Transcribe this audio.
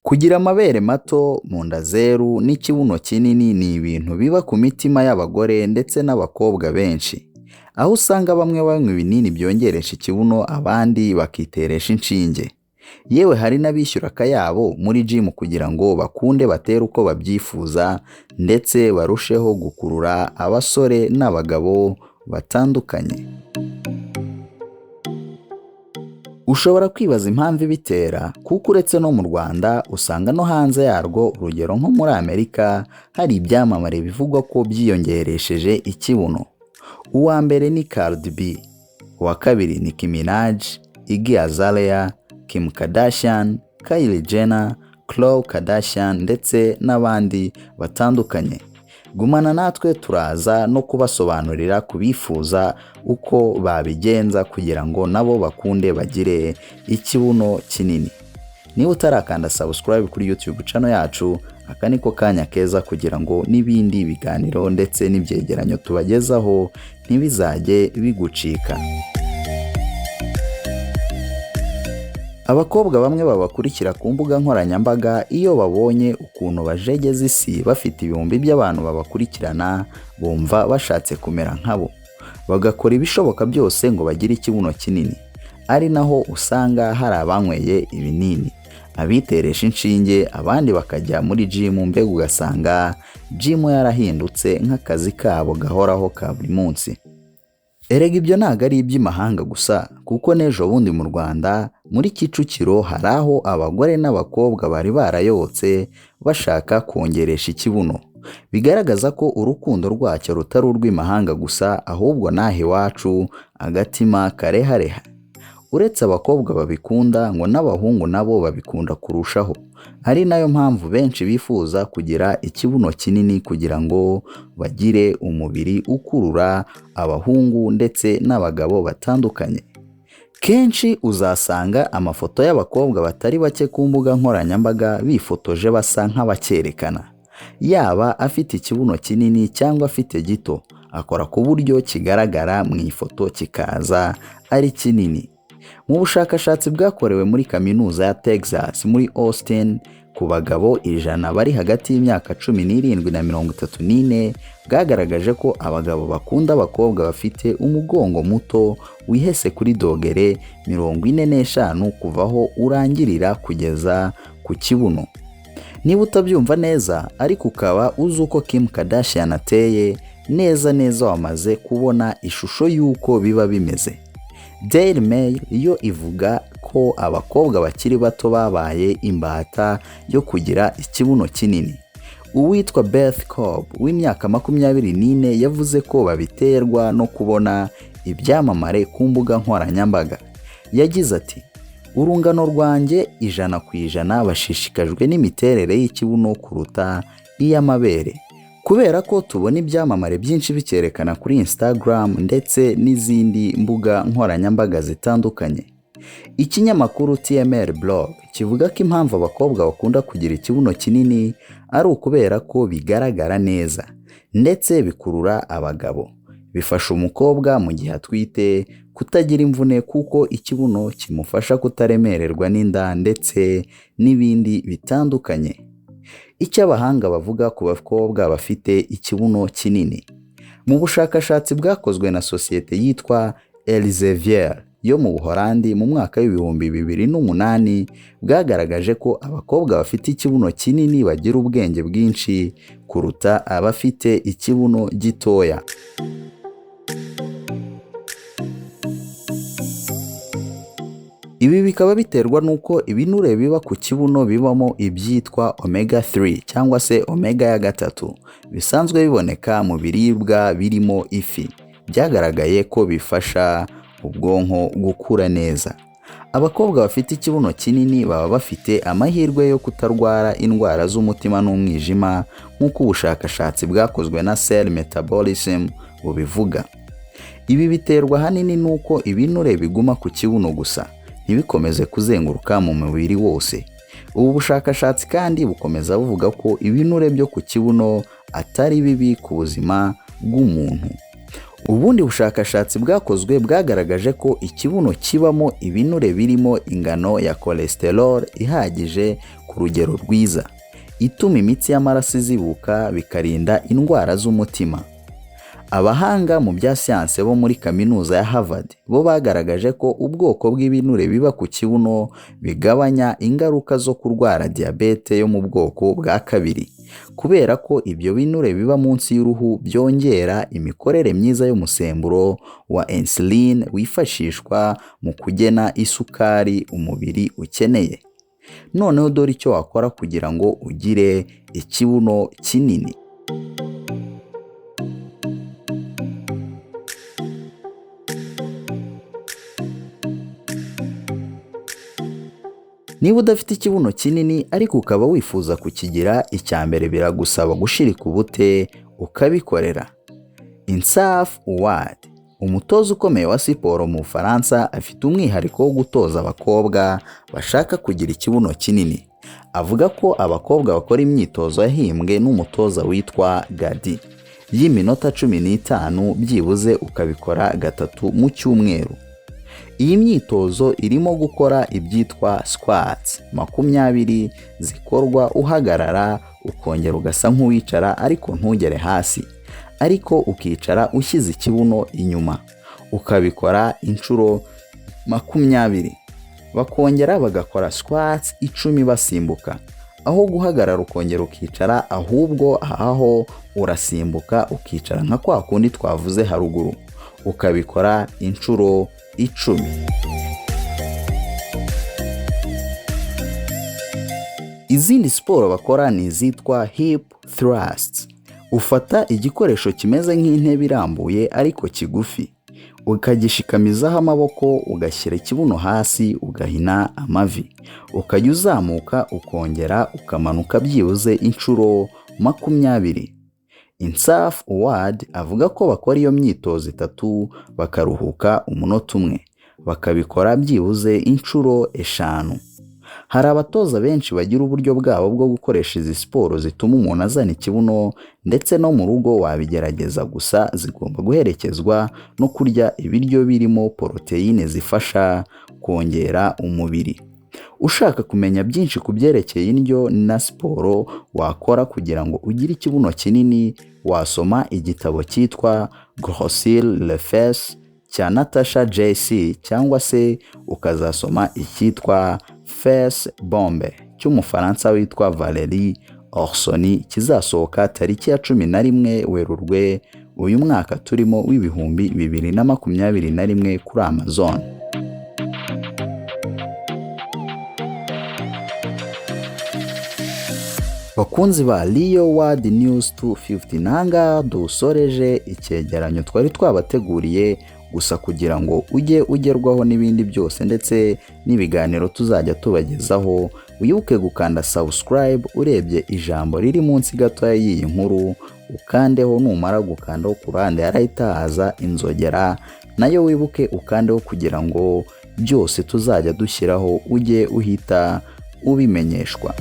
Kugira amabere mato, mu nda zeru n'ikibuno kinini ni ibintu biba ku mitima y'abagore ndetse n'abakobwa benshi. Aho usanga bamwe banywa ibinini byongeresha ikibuno abandi bakiteresha inshinge. Yewe hari n'abishyura akayabo muri gym kugira ngo bakunde batere uko babyifuza ndetse barusheho gukurura abasore n'abagabo batandukanye. Ushobora kwibaza impamvu ibitera kuko uretse no mu Rwanda usanga no hanze yarwo, urugero nko muri Amerika hari ibyamamare bivugwa ko byiyongeresheje ikibuno. Uwa mbere ni Cardi B, uwa kabiri ni Minaj, Iggy Azalea, Kim Kardashian, Kylie Jenner, Khloe Kardashian ndetse n'abandi batandukanye. Gumana natwe turaza no kubasobanurira kubifuza uko babigenza kugira ngo nabo bakunde bagire ikibuno kinini. Niba utarakanda subscribe kuri YouTube channel yacu, aka niko kanya keza kugira ngo n'ibindi biganiro ndetse n'ibyegeranyo tubagezaho ntibizajye bigucika. Abakobwa bamwe babakurikira ku mbuga nkoranyambaga iyo babonye ukuntu bajegeza isi bafite ibihumbi by'abantu babakurikirana, bumva bashatse kumera nkabo, bagakora ibishoboka byose ngo bagire ikibuno kinini. Ari naho usanga hari abanyweye ibinini, abiteresha inshinge, abandi bakajya muri gym, mbega ugasanga gym yarahindutse nk'akazi kabo gahoraho ka buri munsi. Erega ibyo ntago ari iby'imahanga gusa, kuko n'ejo bundi mu Rwanda muri Kicukiro hari aho abagore n'abakobwa bari barayotse bashaka kongeresha ikibuno, bigaragaza ko urukundo rwacyo rutari urw'imahanga gusa, ahubwo nahe iwacu agatima karehareha. Uretse abakobwa babikunda, ngo n'abahungu nabo babikunda kurushaho. Ari nayo mpamvu benshi bifuza kugira ikibuno kinini kugira ngo bagire umubiri ukurura abahungu ndetse n'abagabo batandukanye. Kenshi uzasanga amafoto y'abakobwa batari bake ku mbuga nkoranyambaga bifotoje basa nk'abakerekana. Yaba afite ikibuno kinini cyangwa afite gito, akora ku buryo kigaragara mu ifoto kikaza ari kinini. Mu bushakashatsi bwakorewe muri kaminuza ya Texas muri Austin ku bagabo 100 bari hagati y'imyaka 17 na 34, bwagaragaje ko abagabo bakunda abakobwa bafite umugongo muto wihese kuri dogere 45 kuvaho urangirira kugeza ku kibuno. Niba utabyumva neza ariko ukaba uzi uko Kim Kardashian ateye, neza wamaze kubona ishusho y'uko biba bimeze. Daily Mail yo ivuga ko abakobwa bakiri bato babaye imbata yo kugira ikibuno kinini. Uwitwa Beth Cobb w'imyaka 24 yavuze ko babiterwa no kubona ibyamamare ku mbuga nkoranyambaga. Yagize ati, urungano rwanjye 100% bashishikajwe n'imiterere y'ikibuno kuruta iy'amabere, kubera ko tubona ibyamamare byinshi bikerekana kuri Instagram ndetse n'izindi mbuga nkoranyambaga zitandukanye. Ikinyamakuru TMR blog kivuga ko impamvu abakobwa bakunda kugira ikibuno kinini ari ukubera ko bigaragara neza ndetse bikurura abagabo. Bifasha umukobwa mu gihe atwite kutagira imvune kuko ikibuno kimufasha kutaremererwa n'inda ndetse n'ibindi bitandukanye. Icyo abahanga bavuga ku bakobwa bafite ikibuno kinini. Mu bushakashatsi bwakozwe na sosiyete yitwa Elsevier yo mu Buholandi mu mwaka w'ibihumbi 2008, bwagaragaje ko abakobwa bafite ikibuno kinini bagira ubwenge bwinshi kuruta abafite ikibuno gitoya. Ibi bikaba biterwa nuko ibinure biba ku kibuno bibamo ibyitwa omega 3 cyangwa se omega ya gatatu, bisanzwe biboneka mu biribwa birimo ifi. Byagaragaye ko bifasha ubwonko gukura neza. Abakobwa bafite ikibuno kinini baba bafite amahirwe yo kutarwara indwara z'umutima n'umwijima nk'uko ubushakashatsi bwakozwe na Cell Metabolism bubivuga. Ibi biterwa hanini nuko ibinure biguma ku kibuno gusa, ntibikomeze kuzenguruka mu mubiri wose. Ubu bushakashatsi kandi bukomeza buvuga ko ibinure byo ku kibuno atari bibi ku buzima bw'umuntu. Ubundi bushakashatsi bwakozwe bwagaragaje ko ikibuno kibamo ibinure birimo ingano ya cholesterol ihagije ku ku rugero rwiza, ituma imitsi y'amaraso izibuka, bikarinda indwara z'umutima. Abahanga mu bya siyanse bo muri kaminuza ya Harvard bo bagaragaje ko ubwoko bw'ibinure biba ku kibuno bigabanya ingaruka zo kurwara diyabete yo mu bwoko bwa kabiri, kubera ko ibyo binure biba munsi y'uruhu byongera imikorere myiza y'umusemburo wa insuline wifashishwa mu kugena isukari umubiri ukeneye. Noneho dore icyo wakora kugira ngo ugire ikibuno kinini. Niba udafite ikibuno kinini ariko ukaba wifuza kukigira, icyambere biragusaba gushirika ubute ukabikorera. Insaf Ouad, umutoza ukomeye wa siporo mu Bufaransa, afite umwihariko wo gutoza abakobwa bashaka kugira ikibuno kinini. Avuga ko abakobwa bakora imyitozo yahimbwe n'umutoza witwa Gadi y'iminota 15 byibuze, ukabikora gatatu mu cyumweru. Iyi myitozo irimo gukora ibyitwa squats 20 zikorwa uhagarara, ukongera ugasa nk'uwicara ariko ntugere hasi, ariko ukicara ushyize ikibuno inyuma, ukabikora inshuro 20. Bakongera bagakora squats 10 basimbuka, aho guhagarara ukongera ukicara, ahubwo aho urasimbuka ukicara nka kwa kundi twavuze haruguru, ukabikora inshuro 10. Izindi siporo bakora ni izitwa hip thrusts. Ufata igikoresho kimeze nk'intebe irambuye ariko kigufi, ukagishikamizaho amaboko, ugashyira ikibuno hasi, ugahina amavi, ukajya uzamuka ukongera ukamanuka byibuze inshuro 20. Insaf Ouad avuga ko bakora iyo myitozo 3 bakaruhuka umunota umwe, bakabikora byibuze inshuro 5. Hari abatoza benshi bagira uburyo bwabo bwo gukoresha izi siporo zituma umuntu azana ikibuno, ndetse no mu rugo wabigerageza, gusa zigomba guherekezwa no kurya ibiryo birimo poroteyine zifasha kongera umubiri. Ushaka kumenya byinshi ku byerekeye indyo na siporo wakora kugira ngo ugire ikibuno kinini, wasoma igitabo cyitwa Grossir les fesses cya Natasha JC, cyangwa se ukazasoma icyitwa Fesse Bombe cy'umufaransa witwa Valérie Orsoni, kizasohoka tariki ya 11 Werurwe uyu mwaka turimo w'ibihumbi 2021 kuri Amazon. Bakunzi ba Leo World News 250, nanga dusoreje icyegeranyo twari twabateguriye, gusa kugira ngo ujye ugerwaho n'ibindi byose ndetse n'ibiganiro tuzajya tubagezaho, wibuke gukanda subscribe urebye ijambo riri munsi gato y'iyi nkuru, ukandeho, numara gukandaho ku ruhande harahita haza inzogera, nayo wibuke ukandeho kugira ngo byose tuzajya dushyiraho ujye uhita ubimenyeshwa.